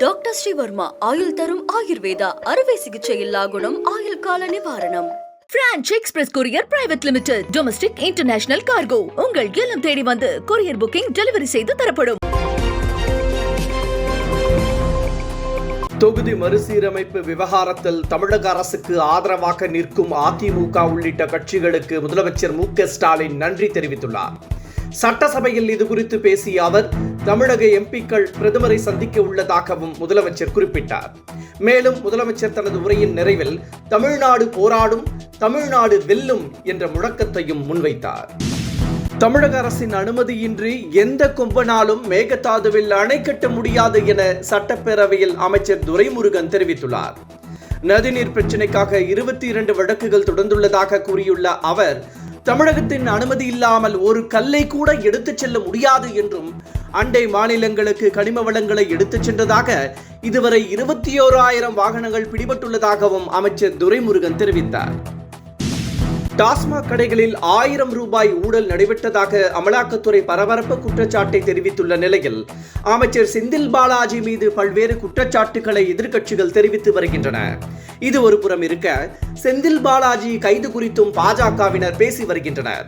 Doctor Sreevarma ஆயுள் தரும் ஆயுர்வேதா அறுவை சிகிச்சை இல்லா குணம் ஆயுள் கால நிவாரணம். Branch express courier private limited. Domestic international cargo. உங்கள் இல்லம் தேடி வந்து கொரியர் புக்கிங் டெலிவரி செய்து தரப்படும். தொகுதி மறுசீரமைப்பு விவகாரத்தில் தமிழக அரசுக்கு ஆதரவாக நிற்கும் அதிமுக உள்ளிட்ட கட்சிகளுக்கு முதலமைச்சர் மு.க.ஸ்டாலின் நன்றி தெரிவித்துள்ளார். சட்டசபையில் இதுகுறித்து பேசிய அவர், தமிழக எம்பிக்கள் பிரதமரை சந்திக்க உள்ளதாகவும் முதலமைச்சர் குறிப்பிட்டார். மேலும் முதலமைச்சர் தனது உரையின் நிறைவில் தமிழ்நாடு போராடும், தமிழ்நாடு வெல்லும் என்ற முழக்கத்தையும் முன்வைத்தார். தமிழக அரசின் அனுமதியின்றி எந்த கொம்பனாலும் மேகதாதுவில் அணை கட்ட முடியாது என சட்டப்பேரவையில் அமைச்சர் துரைமுருகன் தெரிவித்துள்ளார். நதிநீர் பிரச்சினைக்காக 22 வழக்குகள் தொடர்ந்துள்ளதாக கூறியுள்ள அவர், தமிழகத்தின் அனுமதி இல்லாமல் ஒரு கல்லை கூட எடுத்துச் செல்ல முடியாது என்றும், அண்டை மாநிலங்களுக்கு கனிம வளங்களை எடுத்துச் சென்றதாக இதுவரை 21,000 வாகனங்கள் பிடிபட்டுள்ளதாகவும் அமைச்சர் துரைமுருகன் தெரிவித்தார். டாஸ்மாக் கடைகளில் 1000 ரூபாய் ஊழல் நடைபெற்றதாக அமலாக்கத்துறை பரபரப்பு குற்றச்சாட்டை தெரிவித்துள்ள நிலையில் அமைச்சர் செந்தில் பாலாஜி மீது பல்வேறு குற்றச்சாட்டுகளை எதிர்க்கட்சிகள் தெரிவித்து வருகின்றன. இது ஒரு புறம் இருக்க, செந்தில் பாலாஜி கைது குறித்தும் பாஜகவினர் பேசி வருகின்றனர்.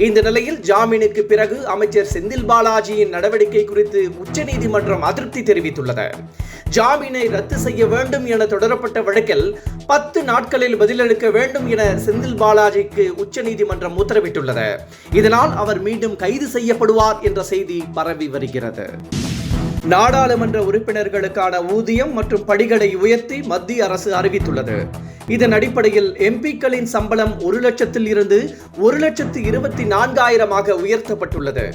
இந்த நிலையில் ஜாமீனுக்கு பிறகு அமைச்சர் செந்தில் பாலாஜியின் நடவடிக்கை குறித்து உச்சநீதிமன்றம் அதிருப்தி தெரிவித்துள்ளது. ஜாமீனை ரத்து செய்ய வேண்டும் என தொடரப்பட்ட வழக்கில் 10 நாட்களில் பதிலளிக்க வேண்டும் என செந்தில் பாலாஜிக்கு உச்சநீதிமன்றம் உத்தரவிட்டுள்ளது. இதனால் அவர் மீண்டும் கைது செய்யப்படுவார் என்ற செய்தி பரவி வருகிறது. நாடாளுமன்ற உறுப்பினர்களுக்கான ஊதியம் மற்றும் படிகளை உயர்த்தி மத்திய அரசு அறிவித்துள்ளது. இதன் அடிப்படையில் எம்பிக்களின் சம்பளம் 1 லட்சத்தில் இருந்து 1,24,000 உயர்த்தப்பட்டுள்ளது.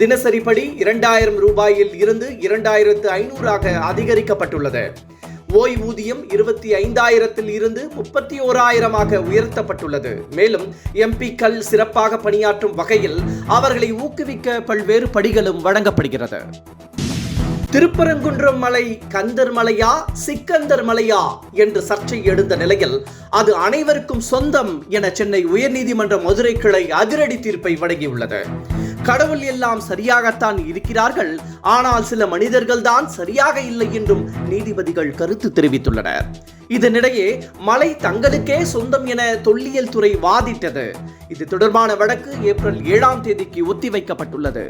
தினசரி படி 2,000 ரூபாயில் இருந்து 2,500 அதிகரிக்கப்பட்டுள்ளது. ஓய்வூதியம் 25,000 இருந்து 31,000 உயர்த்தப்பட்டுள்ளது. மேலும் எம்பிக்கள் சிறப்பாக பணியாற்றும் வகையில் அவர்களை ஊக்குவிக்க பல்வேறு படிகளும் வழங்கப்படுகிறது. திருப்பரங்குன்றம் மலை கந்தர் மலையா சிக்கந்தர் மலையா என்று சர்ச்சை எழுந்த நிலையில் அது அனைவருக்கும் சொந்தம் என சென்னை உயர்நீதிமன்ற மதுரை கிளை அதிரடி தீர்ப்பை வழங்கியுள்ளது. கடவுள் எல்லாம் சரியாகத்தான் இருக்கிறார்கள், ஆனால் சில மனிதர்கள் தான் சரியாக இல்லை என்றும் நீதிபதிகள் கருத்து தெரிவித்துள்ளனர். இதனிடையே மலை தங்களுக்கே சொந்தம் என தொல்லியல் துறை வாதிட்டது. இது தொடர்பான வழக்கு ஏப்ரல் 7ஆம் தேதிக்கு ஒத்திவைக்கப்பட்டுள்ளது.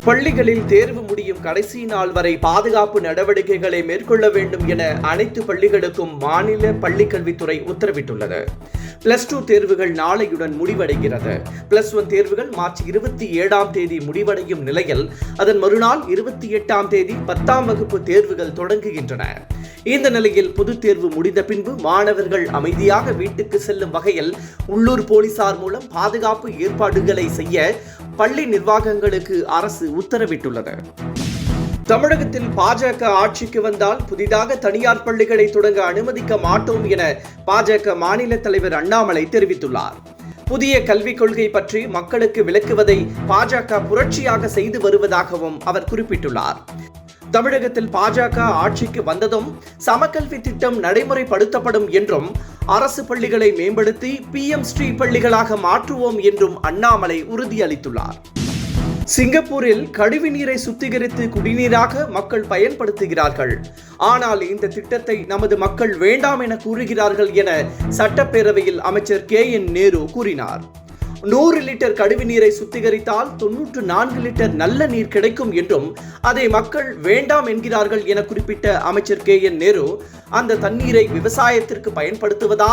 பள்ளிகளில் தேர்வு முடியும் கடைசி நாள் வரை பாதுகாப்பு நடவடிக்கைகளை மேற்கொள்ள வேண்டும் என அனைத்து பள்ளிகளுக்கும் மாநில பள்ளிக்கல்வித்துறை உத்தரவிட்டுள்ளது. +2 தேர்வுகள் நாளையுடன் முடிவடைகிறது. +1 தேர்வுகள் மார்ச் 27ஆம் தேதி முடிவடையும் நிலையில் அதன் மறுநாள் 28ஆம் தேதி 10ஆம் வகுப்பு தேர்வுகள் தொடங்குகின்றன. இந்த நிலையில் பொது தேர்வு முடிந்த பின்பு மாணவர்கள் அமைதியாக வீட்டுக்கு செல்லும் வகையில் உள்ளூர் போலீசார் மூலம் பாதுகாப்பு ஏற்பாடுகளை செய்ய பள்ளி நிர்வாகங்களுக்கு அரசு உத்தரவிட்டுள்ளது. தமிழகத்தில் பாஜக ஆட்சிக்கு வந்தால் புதிதாக தனியார் பள்ளிகளை தொடங்க அனுமதிக்க மாட்டோம் என பாஜக மாநில தலைவர் அண்ணாமலை தெரிவித்துள்ளார். புதிய கல்விக் கொள்கை பற்றி மக்களுக்கு விளக்குவதை பாஜக புரட்சியாக செய்து வருவதாகவும் அவர் குறிப்பிட்டுள்ளார். தமிழகத்தில் பாஜக ஆட்சிக்கு வந்ததும் சமக்கல்வி திட்டம் நடைமுறைப்படுத்தப்படும் என்றும், அரசு பள்ளிகளை மேம்படுத்தி PM ஸ்ரீ பள்ளிகளாக மாற்றுவோம் என்றும் அண்ணாமலை உறுதியளித்துள்ளார். சிங்கப்பூரில் கழிவுநீரை சுத்திகரித்து குடிநீராக மக்கள் பயன்படுத்துகிறார்கள். ஆனால் இந்த திட்டத்தை நமது மக்கள் வேண்டாம் என கூறுகிறார்கள் என சட்டப்பேரவையில் அமைச்சர் KN நேரு கூறினார். 100 லிட்டர் கழிவுநீரை சுத்திகரித்தால் 94 லிட்டர் நல்ல நீர் கிடைக்கும் என்றும், அதை மக்கள் வேண்டாம் என்கிறார்கள் என குறிப்பிட்ட அமைச்சர் KN நேரு, அந்த தண்ணீரை விவசாயத்திற்கு பயன்படுத்துவதா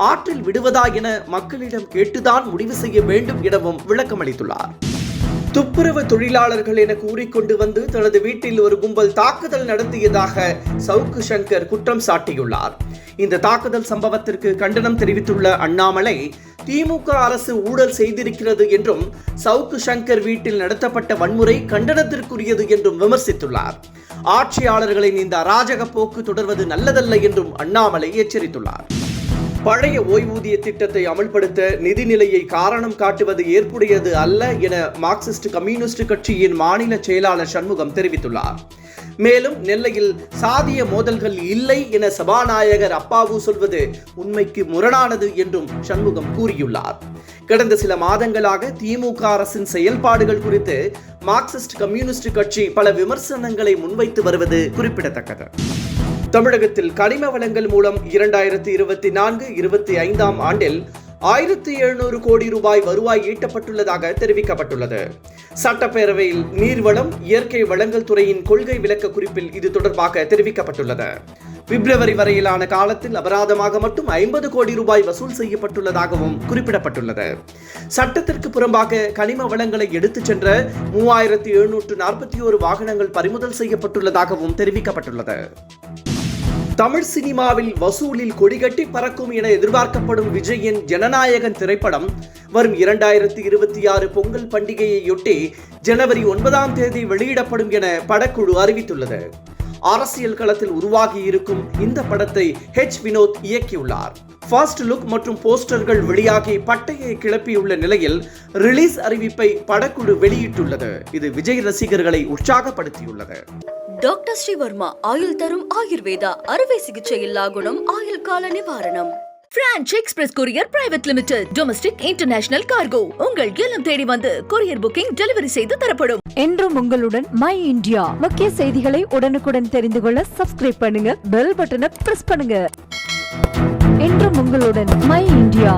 ஆற்றில் விடுவதா என மக்களிடம் கேட்டுதான் முடிவு செய்ய வேண்டும் எனவும் விளக்கமளித்துள்ளார். துப்புரவு தொழிலாளர்கள் என கூறிக்கொண்டு வந்து தனது வீட்டில் ஒரு கும்பல் தாக்குதல் நடத்தியதாக சவுக்கு சங்கர் குற்றம் சாட்டியுள்ளார். இந்த தாக்குதல் சம்பவத்திற்கு கண்டனம் தெரிவித்துள்ள அண்ணாமலை, திமுக அரசு ஊழல் செய்திருக்கிறது என்றும், சவுக்கு சங்கர் வீட்டில் நடத்தப்பட்ட வன்முறை கண்டனத்திற்குரியது என்றும் விமர்சித்துள்ளார். ஆட்சியாளர்களின் இந்த அராஜக போக்கு தொடர்வது நல்லதல்ல என்றும் அண்ணாமலை எச்சரித்துள்ளார். பழைய ஓய்வூதிய திட்டத்தை அமல்படுத்த நிதிநிலையை காரணம் காட்டுவது ஏற்புடையது அல்ல என மார்க்சிஸ்ட் கம்யூனிஸ்ட் கட்சியின் மாநில செயலாளர் சண்முகம் தெரிவித்துள்ளார். மேலும் நெல்லையில் சாதிய மோதல்கள் இல்லை என சபாநாயகர் அப்பாவு சொல்வது உண்மைக்கு முரணானது என்றும் சண்முகம் கூறியுள்ளார். கடந்த சில மாதங்களாக திமுக அரசின் செயல்பாடுகள் குறித்து மார்க்சிஸ்ட் கம்யூனிஸ்ட் கட்சி பல விமர்சனங்களை முன்வைத்து வருவது குறிப்பிடத்தக்கது. தமிழகத்தில் கனிம வளங்கள் மூலம் 2024-25 ஆண்டில் 1700 கோடி ரூபாய் வருவாய் ஈட்டப்பட்டுள்ளதாக தெரிவிக்கப்பட்டுள்ளது. சட்டப்பேரவையில் நீர்வளம் இயற்கை வளங்கள் துறையின் கொள்கை விளக்க குறிப்பில் இது தொடர்பாக தெரிவிக்கப்பட்டுள்ளது. பிப்ரவரி வரையிலான காலத்தில் அபராதமாக மட்டும் 50 கோடி ரூபாய் வசூல் செய்யப்பட்டுள்ளதாகவும் குறிப்பிடப்பட்டுள்ளது. சட்டத்திற்கு புறம்பாக கனிம வளங்களை எடுத்துச் சென்ற 3741 வாகனங்கள் பறிமுதல் செய்யப்பட்டுள்ளதாகவும் தெரிவிக்கப்பட்டுள்ளது. தமிழ் சினிமாவில் வசூலில் கொடிகட்டி பறக்கும் என எதிர்பார்க்கப்படும் விஜயின் ஜனநாயகன் திரைப்படம் வரும் 2026 பொங்கல் பண்டிகையையொட்டி ஜனவரி 9ஆம் தேதி வெளியிடப்படும் என படக்குழு அறிவித்துள்ளது. அரசியல் களத்தில் உருவாகி இருக்கும் இந்த படத்தை வினோத் இயக்கியுள்ளார். ஃபர்ஸ்ட் லுக் மற்றும் போஸ்டர்கள் வெளியாகி பட்டையை கிளப்பியுள்ள நிலையில் ரிலீஸ் அறிவிப்பை படக்குழு வெளியிட்டுள்ளது. இது விஜய் ரசிகர்களை உற்சாகப்படுத்தியுள்ளது. டாக்டர் ஸ்ரீவர்மா ஆயுள் தரும் ஆயுர்வேதா அறுவை சிகிச்சை இல்லா குணம் ஆயுள் கால நிவாரணம். Branch express courier private limited domestic international cargo உங்கள் இல்லம் தேடி வந்து கொரியர் புக்கிங் டெலிவரி செய்து தரப்படும். என்றும் உங்களுடன் மை இந்தியா. முக்கிய செய்திகளை உடனுக்குடன் தெரிந்து கொள்ள சப்ஸ்கிரைப் பண்ணுங்க, பெல் பட்டனை பிரஸ் பண்ணுங்க. என்றும் உங்களுடன் மை இந்தியா.